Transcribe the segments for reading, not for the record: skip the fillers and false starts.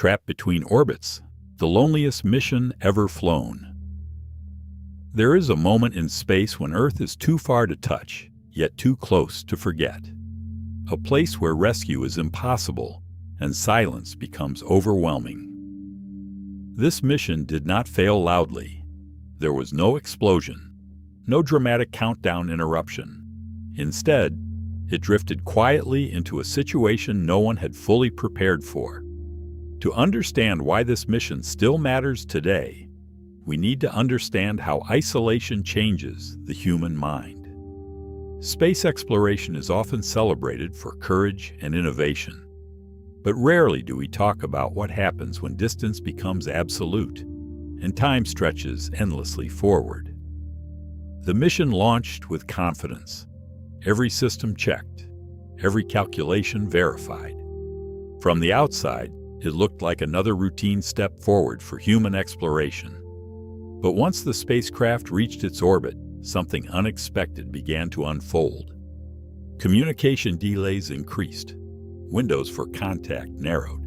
Trapped between orbits, the loneliest mission ever flown. There is a moment in space when Earth is too far to touch, yet too close to forget. A place where rescue is impossible and silence becomes overwhelming. This mission did not fail loudly. There was no explosion, no dramatic countdown interruption. Instead, it drifted quietly into a situation no one had fully prepared for. To understand why this mission still matters today, we need to understand how isolation changes the human mind. Space exploration is often celebrated for courage and innovation, but rarely do we talk about what happens when distance becomes absolute and time stretches endlessly forward. The mission launched with confidence, every system checked, every calculation verified. From the outside, it looked like another routine step forward for human exploration. But once the spacecraft reached its orbit, something unexpected began to unfold. Communication delays increased. Windows for contact narrowed.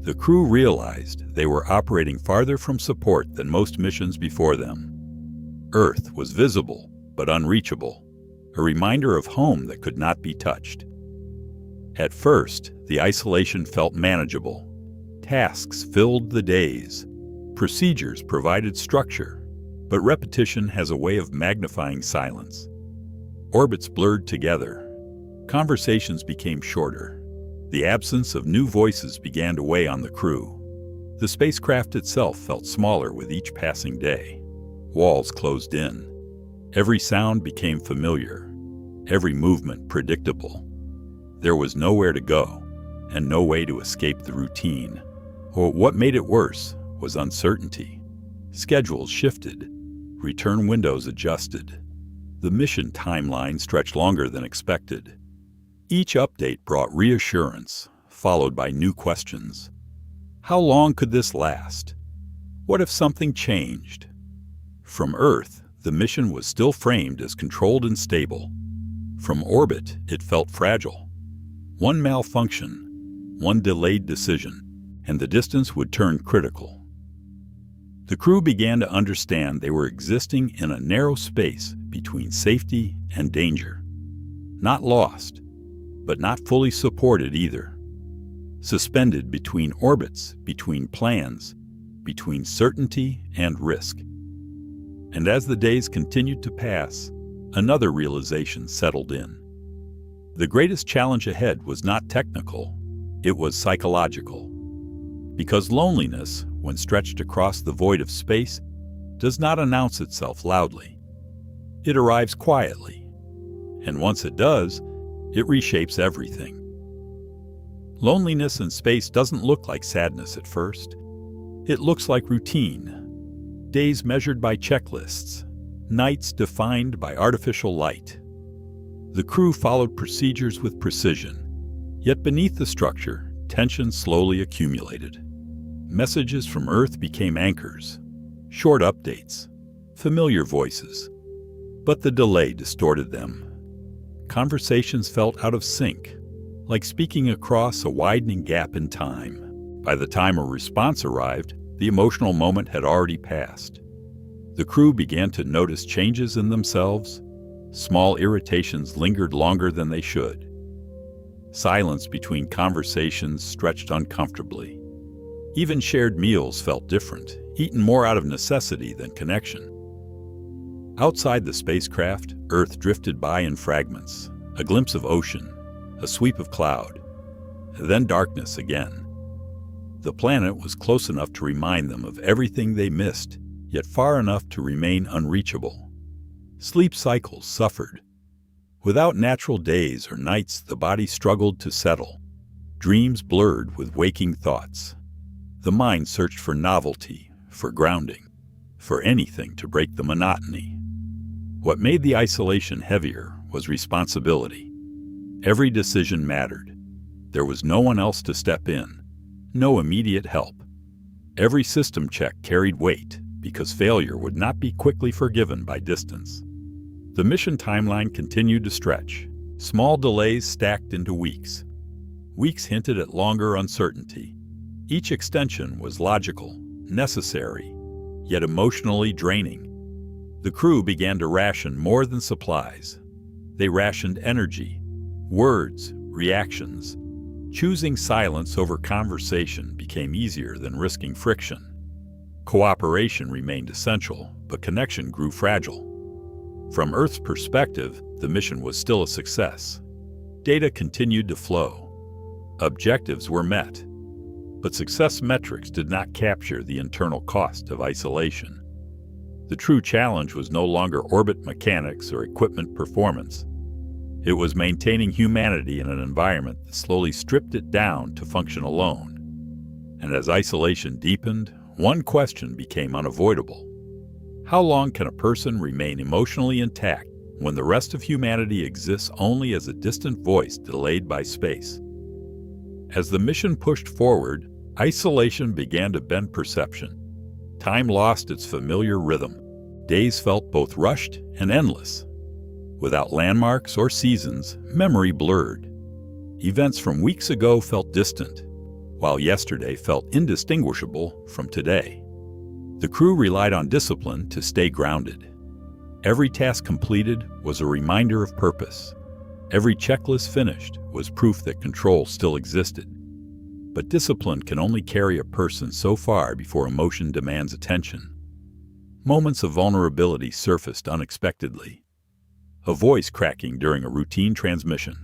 The crew realized they were operating farther from support than most missions before them. Earth was visible, but unreachable, a reminder of home that could not be touched. At first, the isolation felt manageable. Tasks filled the days. Procedures provided structure, but repetition has a way of magnifying silence. Orbits blurred together. Conversations became shorter. The absence of new voices began to weigh on the crew. The spacecraft itself felt smaller with each passing day. Walls closed in. Every sound became familiar, every movement predictable. There was nowhere to go, and no way to escape the routine. Or what made it worse was uncertainty. Schedules shifted, return windows adjusted. The mission timeline stretched longer than expected. Each update brought reassurance, followed by new questions. How long could this last? What if something changed? From Earth, the mission was still framed as controlled and stable. From orbit, it felt fragile. One malfunction, one delayed decision, and the distance would turn critical. The crew began to understand they were existing in a narrow space between safety and danger. Not lost, but not fully supported either. Suspended between orbits, between plans, between certainty and risk. And as the days continued to pass, another realization settled in. The greatest challenge ahead was not technical, it was psychological. Because loneliness, when stretched across the void of space, does not announce itself loudly. It arrives quietly, and once it does, it reshapes everything. Loneliness in space doesn't look like sadness at first. It looks like routine, days measured by checklists, nights defined by artificial light. The crew followed procedures with precision, yet beneath the structure, tension slowly accumulated. Messages from Earth became anchors, short updates, familiar voices. But the delay distorted them. Conversations felt out of sync, like speaking across a widening gap in time. By the time a response arrived, the emotional moment had already passed. The crew began to notice changes in themselves. Small irritations lingered longer than they should. Silence between conversations stretched uncomfortably. Even shared meals felt different, eaten more out of necessity than connection. Outside the spacecraft, Earth drifted by in fragments, a glimpse of ocean, a sweep of cloud, then darkness again. The planet was close enough to remind them of everything they missed, yet far enough to remain unreachable. Sleep cycles suffered. Without natural days or nights, the body struggled to settle. Dreams blurred with waking thoughts. The mind searched for novelty, for grounding, for anything to break the monotony. What made the isolation heavier was responsibility. Every decision mattered. There was no one else to step in, no immediate help. Every system check carried weight because failure would not be quickly forgiven by distance. The mission timeline continued to stretch. Small delays stacked into weeks. Weeks hinted at longer uncertainty. Each extension was logical, necessary, yet emotionally draining. The crew began to ration more than supplies. They rationed energy, words, reactions. Choosing silence over conversation became easier than risking friction. Cooperation remained essential, but connection grew fragile. From Earth's perspective, the mission was still a success. Data continued to flow. Objectives were met. But success metrics did not capture the internal cost of isolation. The true challenge was no longer orbit mechanics or equipment performance. It was maintaining humanity in an environment that slowly stripped it down to function alone. And as isolation deepened, one question became unavoidable. How long can a person remain emotionally intact when the rest of humanity exists only as a distant voice delayed by space? As the mission pushed forward, isolation began to bend perception. Time lost its familiar rhythm. Days felt both rushed and endless. Without landmarks or seasons, memory blurred. Events from weeks ago felt distant, while yesterday felt indistinguishable from today. The crew relied on discipline to stay grounded. Every task completed was a reminder of purpose. Every checklist finished was proof that control still existed. But discipline can only carry a person so far before emotion demands attention. Moments of vulnerability surfaced unexpectedly. A voice cracking during a routine transmission.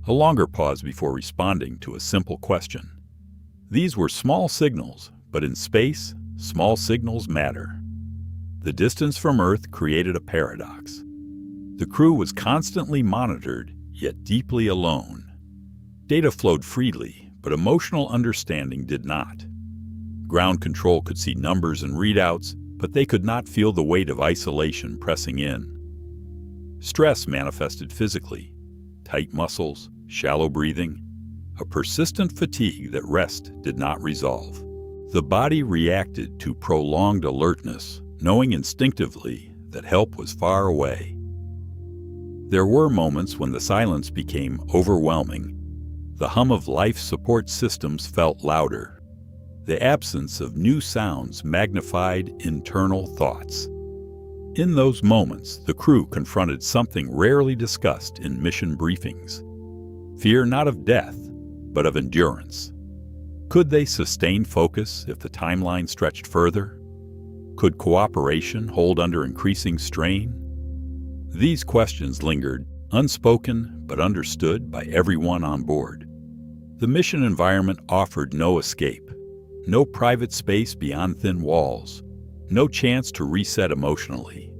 A longer pause before responding to a simple question. These were small signals, but in space, small signals matter. The distance from Earth created a paradox. The crew was constantly monitored, yet deeply alone. Data flowed freely, but emotional understanding did not. Ground control could see numbers and readouts, but they could not feel the weight of isolation pressing in. Stress manifested physically: tight muscles, shallow breathing, a persistent fatigue that rest did not resolve. The body reacted to prolonged alertness, knowing instinctively that help was far away. There were moments when the silence became overwhelming. The hum of life support systems felt louder. The absence of new sounds magnified internal thoughts. In those moments, the crew confronted something rarely discussed in mission briefings. Fear not of death, but of endurance. Could they sustain focus if the timeline stretched further? Could cooperation hold under increasing strain? These questions lingered, unspoken but understood by everyone on board. The mission environment offered no escape, no private space beyond thin walls, no chance to reset emotionally.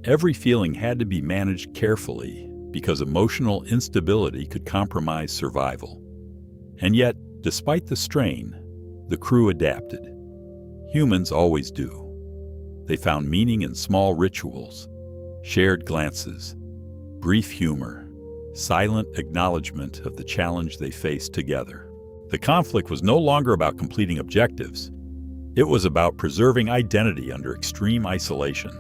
Every feeling had to be managed carefully because emotional instability could compromise survival. And yet, despite the strain, the crew adapted. Humans always do. They found meaning in small rituals, shared glances, brief humor, silent acknowledgement of the challenge they faced together. The conflict was no longer about completing objectives. It was about preserving identity under extreme isolation,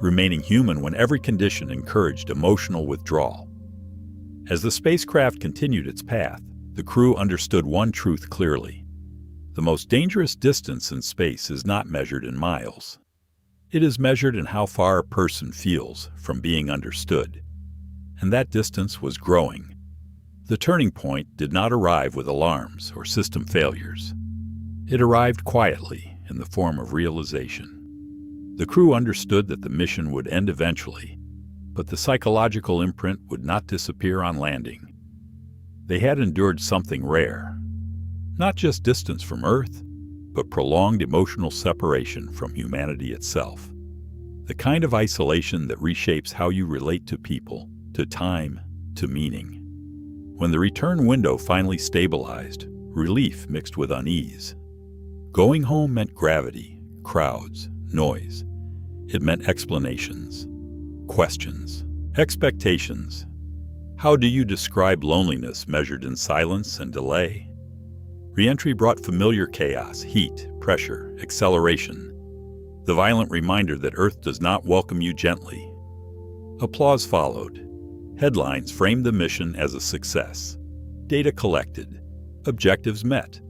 remaining human when every condition encouraged emotional withdrawal. As the spacecraft continued its path, the crew understood one truth clearly. The most dangerous distance in space is not measured in miles. It is measured in how far a person feels from being understood. And that distance was growing. The turning point did not arrive with alarms or system failures. It arrived quietly in the form of realization. The crew understood that the mission would end eventually, but the psychological imprint would not disappear on landing. They had endured something rare, not just distance from Earth, but prolonged emotional separation from humanity itself. The kind of isolation that reshapes how you relate to people, to time, to meaning. When the return window finally stabilized, relief mixed with unease. Going home meant gravity, crowds, noise. It meant explanations, questions, expectations. How do you describe loneliness measured in silence and delay? Re-entry brought familiar chaos, heat, pressure, acceleration. The violent reminder that Earth does not welcome you gently. Applause followed. Headlines framed the mission as a success. Data collected. Objectives met.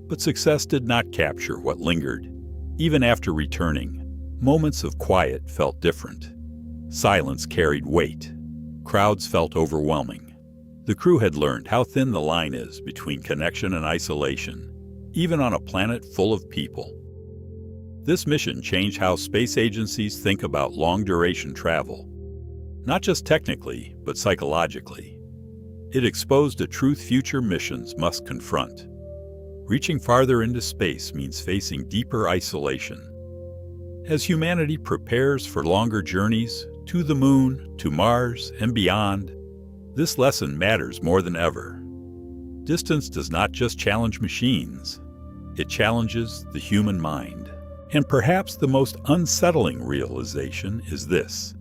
But success did not capture what lingered. Even after returning, moments of quiet felt different. Silence carried weight. Crowds felt overwhelming. The crew had learned how thin the line is between connection and isolation, even on a planet full of people. This mission changed how space agencies think about long-duration travel, not just technically, but psychologically. It exposed a truth future missions must confront. Reaching farther into space means facing deeper isolation. As humanity prepares for longer journeys to the moon, to Mars, and beyond, this lesson matters more than ever. Distance does not just challenge machines, it challenges the human mind. And perhaps the most unsettling realization is this: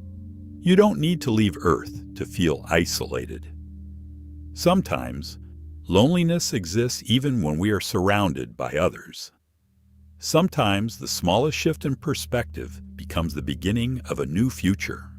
you don't need to leave Earth to feel isolated. Sometimes, loneliness exists even when we are surrounded by others. Sometimes the smallest shift in perspective becomes the beginning of a new future.